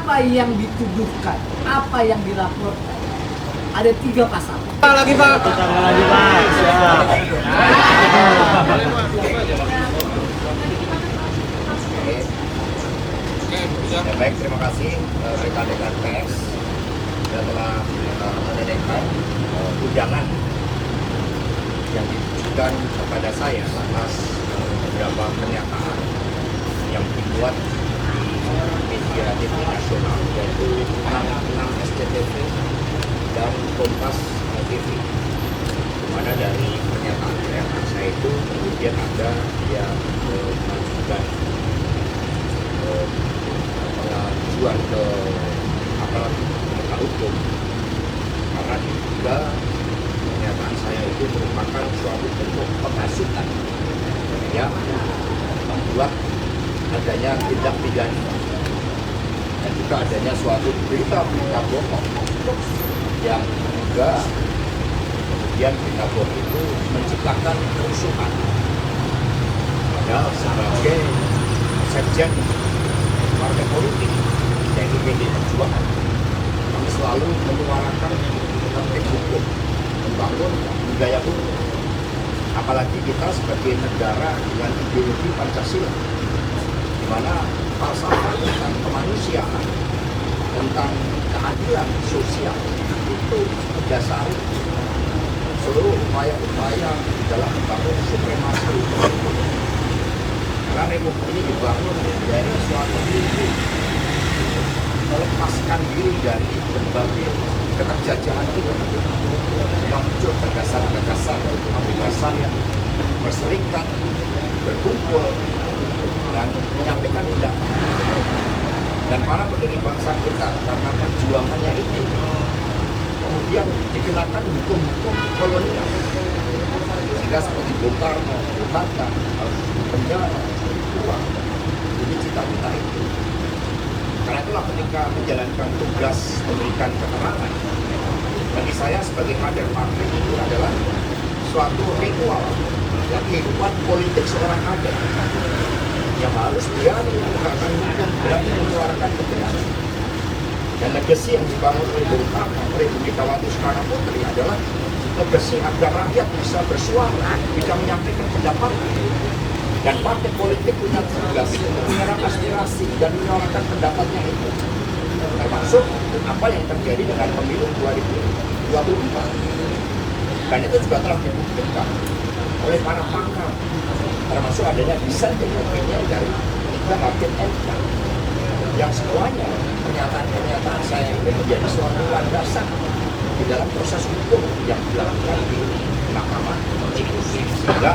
apa yang dituduhkan, apa yang dilaporkan. Ada 3 pasal. Pak lagi Pak. Lagi Pak. Ya, baik, terima kasih rekan-rekan pers yang telah menanyakan undangan yang ditujukan kepada saya atas beberapa pernyataan yang dibuat di media TV nasional, yaitu 6 SCTV dan Kompas TV. Mana dari pernyataan saya itu kemudian ada yang mengajukan pengajuan ke aparat penegak hukum karena diduga pernyataan saya itu merupakan suatu bentuk penghasutan yang membuat adanya tindak pidana dan juga adanya suatu berita-berita bohong yang juga kemudian berita bohong itu menciptakan kerusuhan. Padahal sebagai sekjen partai politik yaitu PDI Perjuangan, kami selalu menyuarakan tertib hukum, membangun budaya hukum. Apalagi kita sebagai negara dengan ideologi Pancasila, di mana falsafah tentang kemanusiaan, tentang keadilan sosial itu mendasari seluruh upaya-upaya dalam membangun supremasi hukum. Karena republik ini dibangun dari suatu mimpi melepaskan diri dari berbagai keterjajahan itu, yang muncul gagasan-gagasan kebebasan yang berserikat, berkumpul, dan menyampaikan pendapat. Dan para pendiri bangsa kita karena perjuangannya itu kemudian dikenakan hukum-hukum kolonial, sehingga seperti Bung Karno, Bung Hatta harus penjara, dibuang demi cita-cita itu. Karena itulah ketika menjalankan tugas memberikan keterangan, bagi saya sebagai kader partai itu adalah suatu ritual yang kehidupan politik seorang kader yang harus berani menegakkan hukum, berani menyuarakan kebenaran. Dan legasi yang dibangun oleh Bung Karno, oleh Ibu Megawati Soekarno Putri adalah legasi agar rakyat bisa bersuara, bisa menyampaikan pendapat. Dan partai politik punya tugas untuk menyerap aspirasi dan menyuarakan pendapatnya itu, termasuk apa yang terjadi dengan pemilu 2024. Dan itu juga telah dibuktikan oleh para pakar, termasuk adanya dissenting opinion dari 3 hakim MK, yang semuanya pernyataan-pernyataan saya ini menjadi suatu landasan di dalam proses hukum yang dilakukan di Mahkamah Konstitusi, sehingga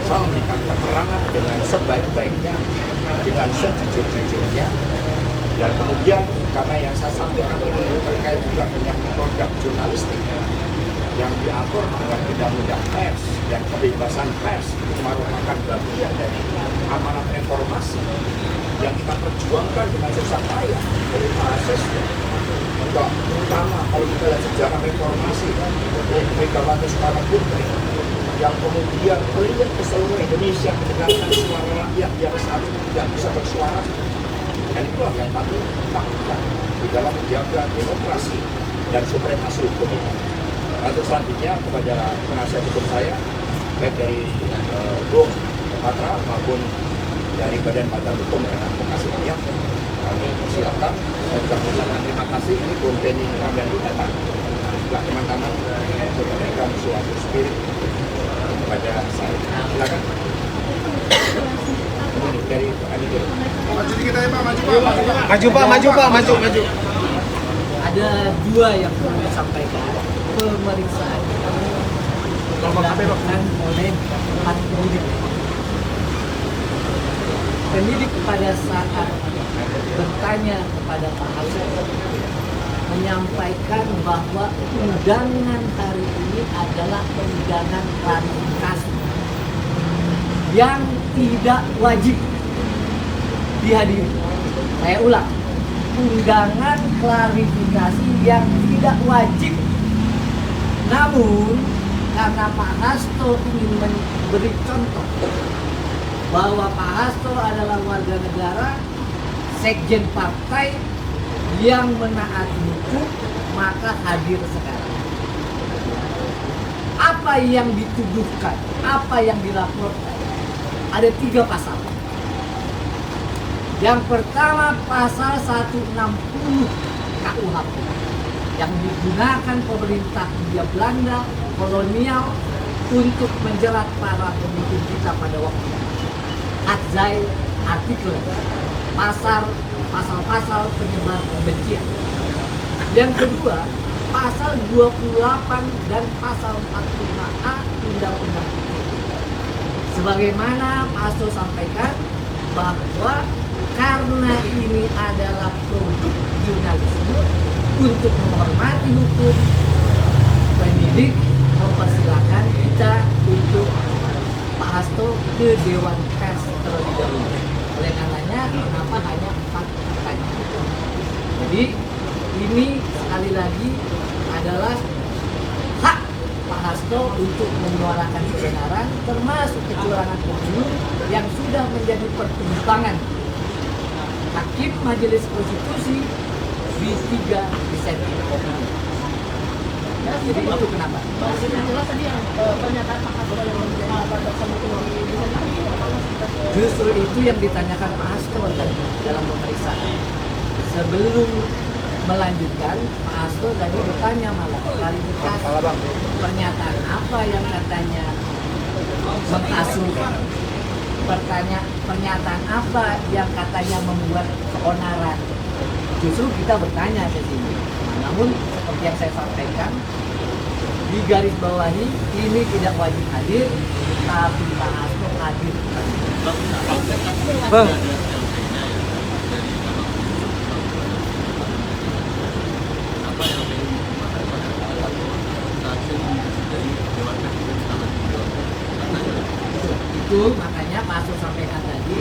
saya memberikan keterangan dengan sebaik-baiknya, dengan sejujur-jujurnya. Dan kemudian karena yang saya sampaikan ini terkait juga dengan produk jurnalistik yang diatur dengan undang-undang pers dan kebebasan pers, itu merupakan bagian dari amanat reformasi yang kita perjuangkan dengan susah payah oleh mahasiswa. Untuk terutama kalau kita lihat sejarah reformasi oleh Megawati Soekarno Putri, yang kemudian melihat ke seluruh Indonesia mendengarkan suara rakyat yang saat itu tidak bisa bersuara. Dan itulah yang kami lakukan di dalam menjaga demokrasi dan supremasi hukum ini. Lalu selanjutnya kepada penasihat hukum saya, baik dari Bung Patra maupun dari Badan Badan Hukum dan Advokasi Rakyat, kami persilakan. Saya juga mengucapkan terima kasih. Ini Bung Benny Ramdhani datang, juga teman-teman untuk memberikan suatu spirit kepada saya. Silakan. Ini dari Adi. Maju kita ya Pak, maju Pak. Maju. Ada 2 yang perlu disampaikan. Pemeriksaan dilakukan oleh 4 penyidik. Penyidik pada saat bertanya kepada Pak Hasan menyampaikan bahwa undangan hari ini adalah undangan klarifikasi yang tidak wajib dihadiri. Saya ulang, undangan klarifikasi yang tidak wajib. Namun karena Pak Hasto ingin memberi contoh bahwa Pak Hasto adalah warga negara, sekjen partai yang menaati hukum maka hadir sekarang. Apa yang dituduhkan, apa yang dilaporkan, ada 3 pasal. Yang pertama pasal 160 KUHP yang digunakan pemerintah Hindia Belanda kolonial untuk menjerat para pemimpin kita pada waktu itu. Adzai artikel pasal-pasal penyebar kebencian. Yang kedua, pasal 28 dan pasal 45A Undang-Undang ITE. Sebagaimana Pak Hasto sampaikan bahwa karena ini adalah produk jurnalisme untuk menghormati hukum, penyidik mempersilahkan kita untuk Pak Hasto ke Dewan Pers terlebih dahulu. Oleh karenanya, kenapa hanya 4 pertanyaan? Jadi ini sekali lagi adalah hak Pak Hasto untuk menyuarakan kebenaran, termasuk kecurangan pemilu yang sudah menjadi pertimbangan Hakim Majelis Konstitusi di 3 dissenting opinion. Ya, jadi itu kenapa? Jelas tadi yang pernyataan Pak Hasto yang Justru itu yang ditanyakan Pak Hasto tadi dalam pemeriksaan. Sebelum melanjutkan, Pak Hasto tadi bertanya malah klarifikasi pernyataan apa yang katanya mengasuhkan, pernyataan apa yang katanya membuat keonaran. Justru kita bertanya ke sini. Namun seperti yang saya sampaikan, di garis bawahi ini tidak wajib hadir, tapi Pak Hasto hadir. Bang. Itu makanya Pak Hasto sampaikan tadi,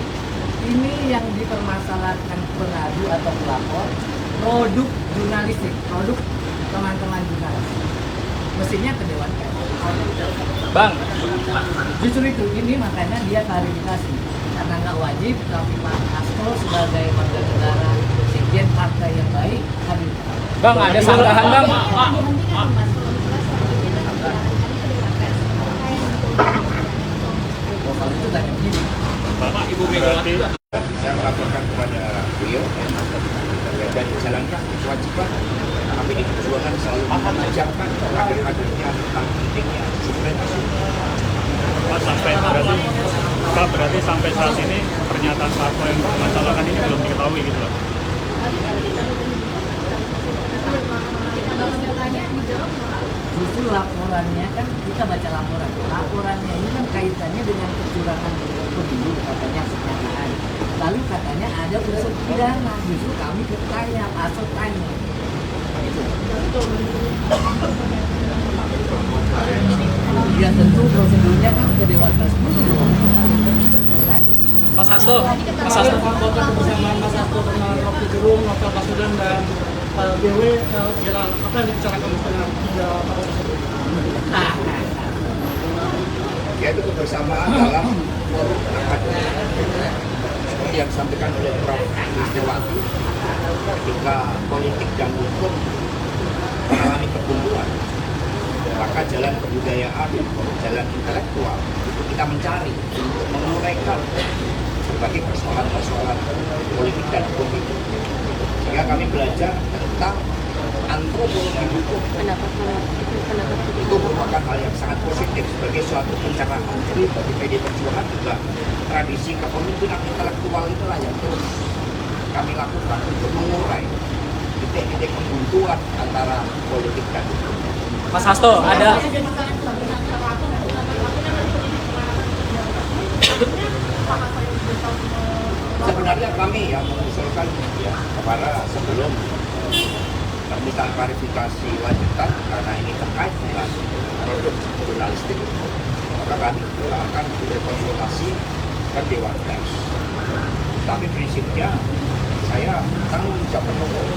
ini yang dipermasalahkan pengadu atau pelapor produk jurnalistik, produk teman-teman jurnalis. Mestinya ke Dewan Pers. Bang, Justru itu, ini makanya dia klarifikasi. Karena nggak wajib, tapi Pak Hasto sebagai warga negara, sekjen partai yang baik, hadir. Bang ada sanggahan bang. Kalau itu tanya begini. Bapak Ibu Megawati. Saya melaporkan kepada beliau dan jalankan kewajiban kami di perjuangan selalu mengajarkan kader-kadernya tentang pentingnya supremasi. Pak, berarti sampai saat ini pernyataan Pak Hasto yang bermasalahkan ini belum diketahui gitu loh. Justru laporannya kan, kita baca laporan. Laporannya ini kan kaitannya dengan kecurangan pemilu, katanya pernyataan. Lalu katanya ada unsur pidana. Justru kami bertanya, Pak Hasto tanya. Ya tentu prosedurnya kan ke Dewan Pers dulu. Mas Hasto. Apakah bersama Mas Hasto dengan Rocky Gerung, Novel Baswedan dan BW kira apa yang dibicarakan dengan 3 tokoh tersebut? Yaitu kebersamaan dalam forum akademik. Seperti yang disampaikan oleh Prof. Krisnawati, ketika politik dan hukum mengalami pertumbuhan, maka jalan kebudayaan, jalan intelektual itu kita mencari untuk menguraikan berbagai persoalan-persoalan politik dan hukum itu. Sehingga kami belajar tentang antropologi hukum. Itu merupakan hal yang sangat positif sebagai suatu pencerahan. Jadi bagi PD Perjuangan juga tradisi kepemimpinan intelektual itulah yang terus kami lakukan untuk mengurai titik-titik kebuntuan antara politik dan hukum. Mas Hasto ada. Sebenarnya kami yang mengusulkan ya kepada sebelum permintaan klarifikasi lanjutan karena ini terkait dengan produk jurnalistik, maka kami juga akan berkonsultasi ke Dewan Pers. Tapi prinsipnya saya tanggung jawab penuh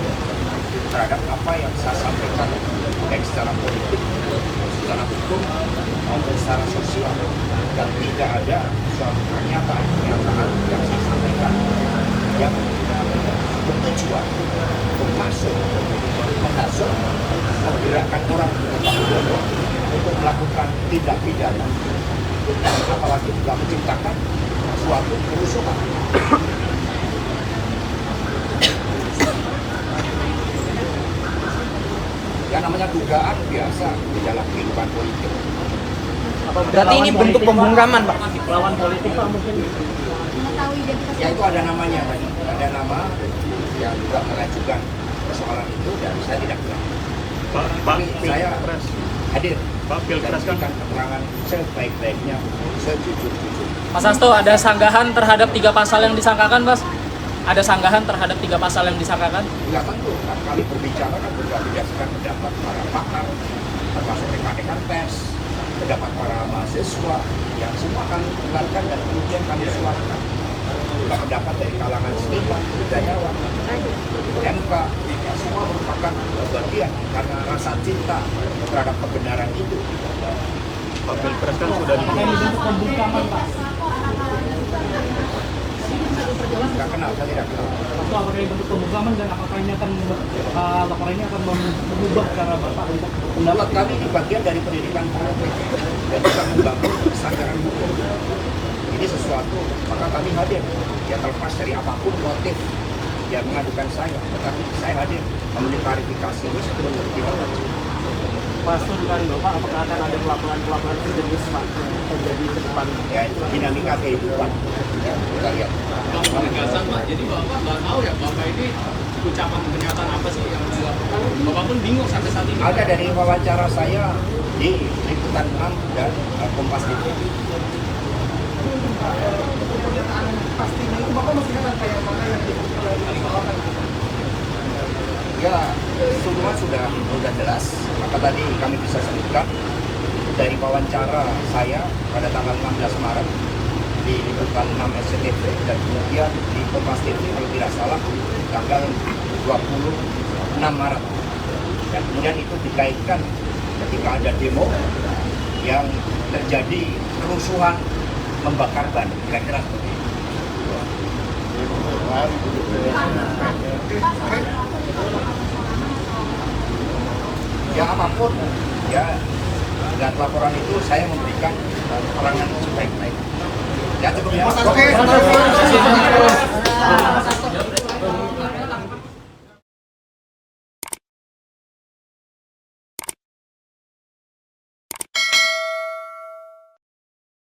terhadap apa yang saya sampaikan baik secara politik, secara hukum maupun secara sosial, dan tidak ada suatu pernyataan yang saya sampaikan yang bertujuan untuk menghasut, menggerakkan orang untuk melakukan tindak pidana, apalagi juga menciptakan suatu kerusuhan. Yang namanya dugaan biasa di dalam kehidupan politik. Berarti ini bentuk pembungkaman, Pak. Lawan politik Pak mungkin. Ya itu ada namanya tadi, ada nama yang juga mengajukan persoalan itu dan saya tidak tahu. Pak, Tapi saya Pilpres. hadir Pak, dan Pilpres kan memberikan keterangan sebaik-baiknya, sejujur-jujur. Mas Hasto, ada sanggahan terhadap 3 pasal yang disangkakan, Mas? Ada sanggahan terhadap 3 pasal yang disangkakan? Ya tentu, kan kami berbicara kan juga berdasarkan pendapat para pakar, termasuk rekan-rekan pers, pendapat para mahasiswa, yang semua kami dengarkan dan kemudian kami suarakan. Juga pendapat dari kalangan seniman, budayawan, MK, ya semua merupakan bagian karena rasa cinta terhadap kebenaran itu. Pak Pilpres kan sudah di Apakah ini bentuk pembungkaman Pak? Tidak kenal, saya tidak kenal. Atau apakah ini bentuk pembungkaman dan apakah ini akan laporan ini akan mengubah cara Bapak untuk pendapat? Buat kami ini bagian dari pendidikan politik dan juga membangun kesadaran hukum. Ini sesuatu, maka kami hadir. Ya terlepas dari apapun motif yang mengadukan saya, tetapi saya hadir memberi klarifikasi ini sebelum kita lanjut. Pastikan Bapak apakah akan ada pelaporan serius Pak yang terjadi ke depan? Ya itu dinamika kehidupan. Ya, kita lihat. Penegasan, Pak. Jadi Bapak nggak tahu ya, Bapak ini ucapan pernyataan apa sih yang dilakukan? Bapak pun bingung sampai saat ini. Ada dari wawancara saya di Liputan 6 dan Kompas TV. Ya, semua sudah jelas. Maka tadi kami bisa sebutkan dari wawancara saya pada tanggal 16 Maret di Liputan 6 SCTV dan kemudian di Kompas TV kalau tidak salah tanggal 26 Maret. Dan kemudian itu dikaitkan ketika ada demo yang terjadi kerusuhan membakar ban, kira-kira seperti itu. Ya apapun, ya dan laporan itu saya memberikan keterangan sebaik-baik. Ya cukup ya. Oke,